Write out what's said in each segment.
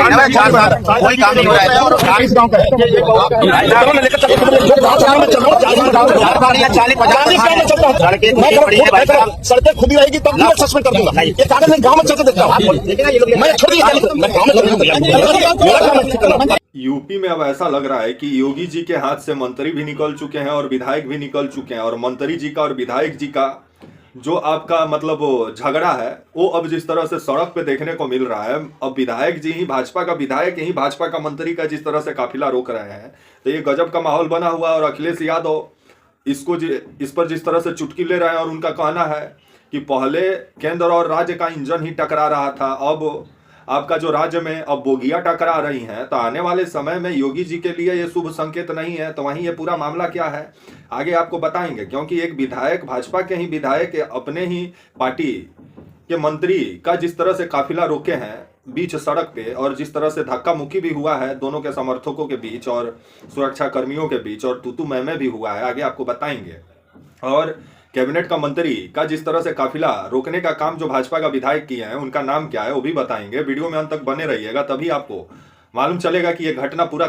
कोई काम नहीं हो रहा है। सड़कें खुदी रहेगी तब मैं सस्पेंड कर दूंगा। ये कागज मैं गाँव में चल के देखता हूँ। मैं छोड़ दिया, मैं गाँव में चल दूंगा। यूपी में अब ऐसा लग रहा है कि योगी जी के हाथ से मंत्री भी निकल चुके हैं और विधायक भी निकल चुके हैं, और मंत्री जी का और विधायक जी का जो आपका मतलब झगड़ा है वो अब जिस तरह से सड़क पे देखने को मिल रहा है, अब विधायक जी ही भाजपा का विधायक ही भाजपा का मंत्री का जिस तरह से काफिला रोक रहे हैं, तो ये गजब का माहौल बना हुआ है। और अखिलेश यादव इस पर जिस तरह से चुटकी ले रहे हैं, और उनका कहना है कि पहले केंद्र और राज्य का इंजन ही टकरा रहा था, अब आपका जो राज्य में अब बोगियां टकरा रही हैं, तो आने वाले समय में योगी जी के लिए ये शुभ संकेत नहीं है। तो वहीं ये पूरा मामला क्या है आगे आपको बताएंगे, क्योंकि एक विधायक, भाजपा के ही विधायक अपने ही पार्टी के मंत्री का जिस तरह से काफिला रोके हैं बीच सड़क पे, और जिस तरह से धक्का मुक्की भी हुआ है दोनों के समर्थकों के बीच और सुरक्षा कर्मियों के बीच, और तू मैं भी हुआ है, आगे आपको बताएंगे। और कैबिनेट का मंत्री का जिस तरह से काफिला रोकने का काम जो भाजपा का विधायक किए हैं, उनका नाम क्या है वो भी बताएंगे। वीडियो में अंत तक बने रहिएगा, तभी आपको मालूम चलेगा कि ये घटना पूरा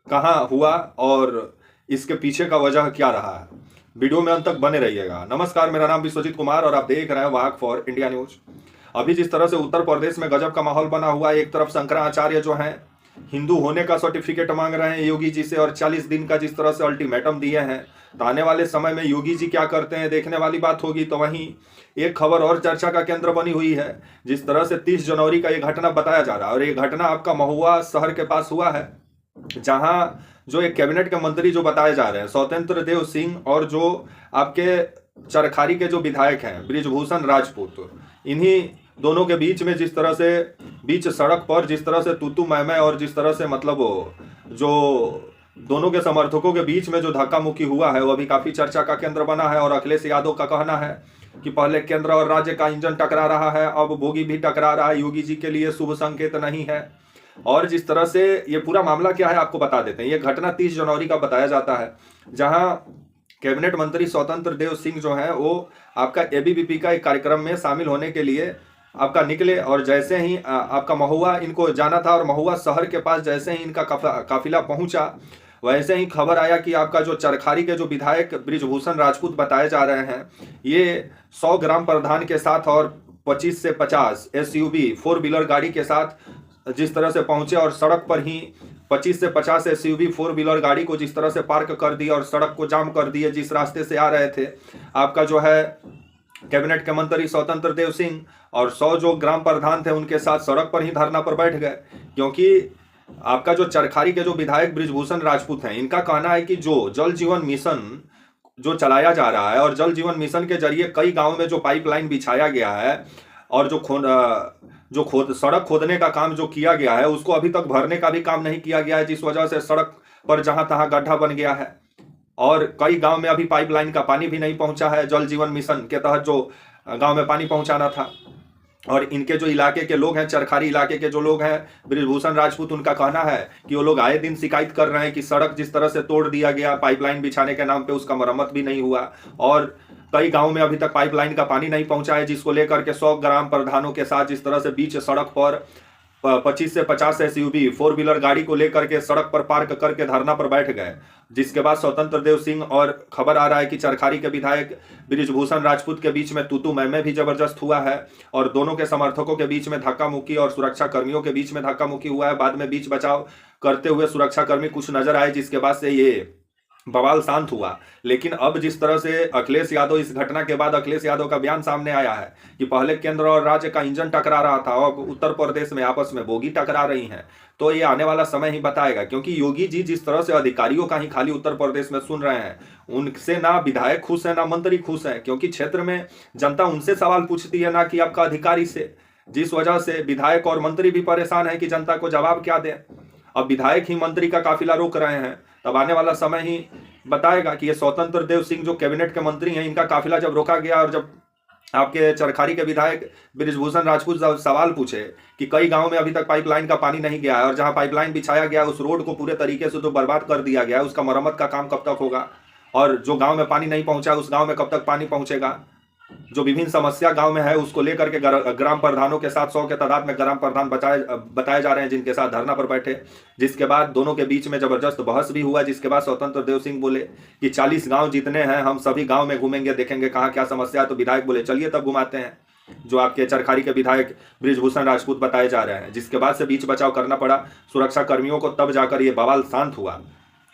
कहाँ हुआ और इसके पीछे का वजह क्या रहा है। वीडियो में अंत तक बने रहिएगा। नमस्कार, मेरा नाम विश्वजीत कुमार और आप देख रहे हैं वाक फॉर इंडिया न्यूज। अभी जिस तरह से उत्तर प्रदेश में गजब का माहौल बना हुआ है, एक तरफ शंकराचार्य जो हैं हिंदू होने का सर्टिफिकेट मांग रहे हैं योगी जी से, और 40 दिन का जिस तरह से अल्टीमेटम दिए हैं, तो आने वाले समय में योगी जी क्या करते हैं देखने वाली बात होगी। तो वहीं एक खबर और चर्चा का केंद्र बनी हुई है, जिस तरह से 30 जनवरी का ये घटना बताया जा रहा है, और ये घटना आपका महुआ शहर के पास हुआ है, जहां जो एक कैबिनेट के मंत्री जो बताए जा रहे हैं स्वतंत्र देव सिंह, और जो आपके चरखारी के जो विधायक हैं बृजभूषण राजपूत, इन्हीं दोनों के बीच में जिस तरह से बीच सड़क पर जिस तरह से तू मैं, और जिस तरह से मतलब जो दोनों के समर्थकों के बीच में जो धक्का मुक्की हुआ है वो अभी काफी चर्चा का केंद्र बना है। और अखिलेश यादव का कहना है कि पहले केंद्र और राज्य का इंजन टकरा रहा है, अब बोगी भी टकरा रहा है, योगी जी के लिए शुभ संकेत नहीं है। और जिस तरह से ये पूरा मामला क्या है आपको बता देते हैं। ये घटना 30 जनवरी का बताया जाता है, जहां कैबिनेट मंत्री स्वतंत्र देव सिंह जो है वो आपका एबीवीपी का एक कार्यक्रम में शामिल होने के लिए आपका निकले, और जैसे ही आपका महुआ इनको जाना था, और महुआ शहर के पास जैसे ही इनका काफिला पहुंचा, वैसे ही खबर आया कि आपका जो चरखारी के जो विधायक बृजभूषण राजपूत बताए जा रहे हैं, ये 100 ग्राम प्रधान के साथ और 25 से 50 एसयूवी 4 व्हीलर गाड़ी के साथ जिस तरह से पहुंचे, और सड़क पर ही 25 से 50 एसयूवी 4 व्हीलर गाड़ी को जिस तरह से पार्क कर दिया और सड़क को जाम कर दिए, जिस रास्ते से आ रहे थे आपका जो है कैबिनेट के मंत्री स्वतंत्र देव सिंह, और 100 जो ग्राम प्रधान थे उनके साथ सड़क पर ही धरना पर बैठ गए। क्योंकि आपका जो चरखारी के जो विधायक बृजभूषण राजपूत हैं, इनका कहना है कि जो जल जीवन मिशन जो चलाया जा रहा है, और जल जीवन मिशन के जरिए कई गांव में जो पाइपलाइन बिछाया गया है, और जो सड़क खोदने का काम जो किया गया है, उसको अभी तक भरने का भी काम नहीं किया गया है, जिस वजह से सड़क पर जहां तहां गड्ढा बन गया है, और कई गांव में अभी पाइपलाइन का पानी भी नहीं पहुंचा है जल जीवन मिशन के तहत जो गांव में पानी पहुंचाना था। और इनके जो इलाके के लोग हैं, चरखारी इलाके के जो लोग हैं बृजभूषण राजपूत, उनका कहना है कि वो लोग आए दिन शिकायत कर रहे हैं कि सड़क जिस तरह से तोड़ दिया गया पाइपलाइन बिछाने के नाम पे, उसका मरम्मत भी नहीं हुआ, और कई गांव में अभी तक पाइपलाइन का पानी नहीं पहुंचा है, जिसको लेकर के 100 ग्राम प्रधानों के साथ जिस तरह से बीच सड़क पर 25 से 50 एसयूवी 4 व्हीलर गाड़ी को लेकर के सड़क पर पार्क करके धरना पर बैठ गए। जिसके बाद स्वतंत्र देव सिंह, और खबर आ रहा है कि चरखारी के विधायक बृजभूषण राजपूत के बीच में तू मैं भी जबरदस्त हुआ है, और दोनों के समर्थकों के बीच में धक्का मुक्की और सुरक्षा कर्मियों के बीच में धक्का मुक्की हुआ है। बाद में बीच बचाव करते हुए सुरक्षा कर्मी कुछ नजर आए, जिसके बाद से ये बवाल शांत हुआ। लेकिन अब जिस तरह से अखिलेश यादव, इस घटना के बाद अखिलेश यादव का बयान सामने आया है कि पहले केंद्र और राज्य का इंजन टकरा रहा था, अब उत्तर प्रदेश में आपस में बोगी टकरा रही हैं, तो ये आने वाला समय ही बताएगा। क्योंकि योगी जी जिस तरह से अधिकारियों का ही खाली उत्तर प्रदेश में सुन रहे हैं, उनसे ना विधायक खुश है ना मंत्री खुश है, क्योंकि क्षेत्र में जनता उनसे सवाल पूछती है ना कि आपका अधिकारी से, जिस वजह से विधायक और मंत्री भी परेशान है कि जनता को जवाब क्या दें। अब विधायक ही मंत्री का काफिला रोक रहे हैं, तब आने वाला समय ही बताएगा कि ये स्वतंत्र देव सिंह जो कैबिनेट के मंत्री हैं, इनका काफिला जब रोका गया, और जब आपके चरखारी के विधायक बृजभूषण राजपूत सवाल पूछे कि कई गांव में अभी तक पाइपलाइन का पानी नहीं गया है, और जहां पाइपलाइन बिछाया गया उस रोड को पूरे तरीके से तो बर्बाद कर दिया गया है, उसका मरम्मत का काम कब तक होगा, और जो गांव में पानी नहीं पहुंचा उस गांव में कब तक पानी पहुंचेगा। जो विभिन्न समस्या गांव में है उसको लेकर के ग्राम प्रधानों के साथ 100 के तादाद में ग्राम प्रधान बताए जा रहे हैं, जिनके साथ धरना पर बैठे। जिसके बाद दोनों के बीच में जबरदस्त बहस भी हुआ, जिसके बाद स्वतंत्र देव सिंह बोले कि 40 गांव जितने हैं हम सभी गांव में घूमेंगे, देखेंगे कहाँ क्या समस्या है। तो विधायक बोले चलिए तब घुमाते हैं, जो आपके चरखारी के विधायक बृजभूषण राजपूत बताए जा रहे हैं। जिसके बाद से बीच बचाव करना पड़ा सुरक्षा कर्मियों को, तब जाकर ये बवाल शांत हुआ।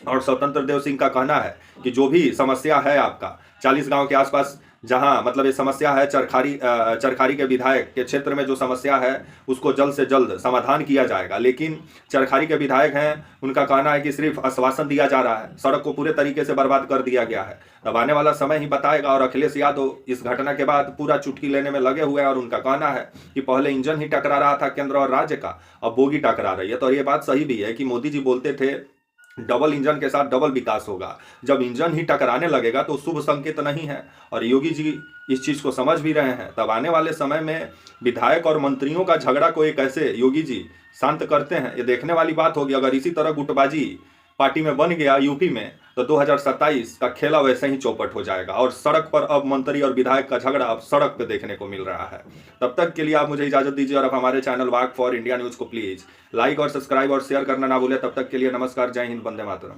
और स्वतंत्र देव सिंह का कहना है कि जो भी समस्या है आपका 40 गांव के आसपास, जहां मतलब ये समस्या है चरखारी के विधायक के क्षेत्र में जो समस्या है उसको जल्द से जल्द समाधान किया जाएगा। लेकिन चरखारी के विधायक हैं, उनका कहना है कि सिर्फ आश्वासन दिया जा रहा है, सड़क को पूरे तरीके से बर्बाद कर दिया गया है। तब आने वाला समय ही बताएगा। और अखिलेश यादव इस घटना के बाद पूरा चुटकी लेने में लगे हुए हैं और उनका कहना है कि पहले इंजन ही टकरा रहा था केंद्र और राज्य का, अब बोगी टकरा रही है। तो ये बात सही भी है कि मोदी जी बोलते थे डबल इंजन के साथ डबल विकास होगा। जब इंजन ही टकराने लगेगा तो शुभ संकेत नहीं है, और योगी जी इस चीज को समझ भी रहे हैं। तब आने वाले समय में विधायक और मंत्रियों का झगड़ा को एक कैसे योगी जी शांत करते हैं, ये देखने वाली बात होगी। अगर इसी तरह गुटबाजी पार्टी में बन गया यूपी में, तो 2027 का खेला वैसे ही चौपट हो जाएगा। और सड़क पर अब मंत्री और विधायक का झगड़ा अब सड़क पे देखने को मिल रहा है। तब तक के लिए आप मुझे इजाजत दीजिए, और आप हमारे channel walk for India news को प्लीज लाइक और सब्सक्राइब और शेयर करना ना भूलें। तब तक के लिए नमस्कार, जय हिंद, वंदे मातरम।